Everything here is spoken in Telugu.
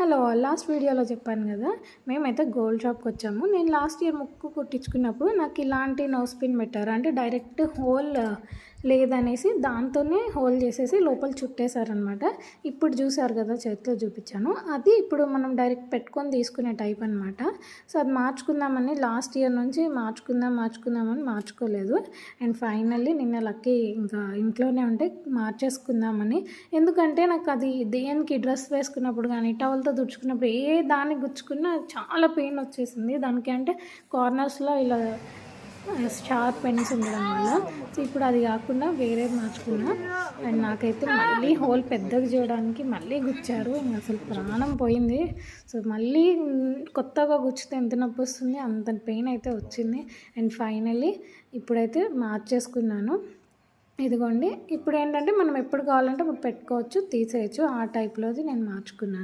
హలో! లాస్ట్ వీడియోలో చెప్పాను గదా! మేమైతే గోల్డ్ షాప్‌కి వచ్చాము. నేను లాస్ట్ ఇయర్ ముక్కు కుట్టించుకున్నప్పుడు నాకు ఇలాంటి నోస్ పిన్ పెట్టారు. అంటే డైరెక్ట్ హోల్ లేదనేసి దాంతోనే హోల్ చేసేసి లోపల చుట్టేశారనమాట. ఇప్పుడు చూసారు కదా! చేతిలో చూపించాను. అది ఇప్పుడు మనం డైరెక్ట్ పెట్టుకొని తీసుకునే టైప్ అనమాట. సో, అది మార్చుకుందామని లాస్ట్ ఇయర్ నుంచి మార్చుకుందామని మార్చుకోలేదు. అండ్ ఫైనల్లీ నిన్న లక్కీ ఇంకా ఇంట్లోనే ఉంటే మార్చేసుకుందామని. ఎందుకంటే నాకు అది దేనికి డ్రెస్ వేసుకున్నప్పుడు కానీ టవల్తో తుడుచుకున్నప్పుడు ఏ దానికి గుచ్చుకున్నా చాలా పెయిన్ వచ్చేసింది. దానికి అంటే కార్నర్స్లో ఇలా షార్ప్ పెన్స్ ఉండడం వల్ల. సో ఇప్పుడు అది కాకుండా వేరేది మార్చుకున్నా. అండ్ నాకైతే మళ్ళీ హోల్ పెద్దగా చేయడానికి మళ్ళీ గుచ్చారు. అసలు ప్రాణం పోయింది. సో మళ్ళీ కొత్తగా గుచ్చితే ఎంత నొప్పి వస్తుంది అంత పెయిన్ అయితే వచ్చింది. అండ్ ఫైనల్లీ ఇప్పుడైతే మార్చేసుకున్నాను. ఇదిగోండి. ఇప్పుడు ఏంటంటే మనం ఎప్పుడు కావాలంటే అప్పుడు పెట్టుకోవచ్చు, తీసేయచ్చు. ఆ టైప్లోది నేను మార్చుకున్నాను.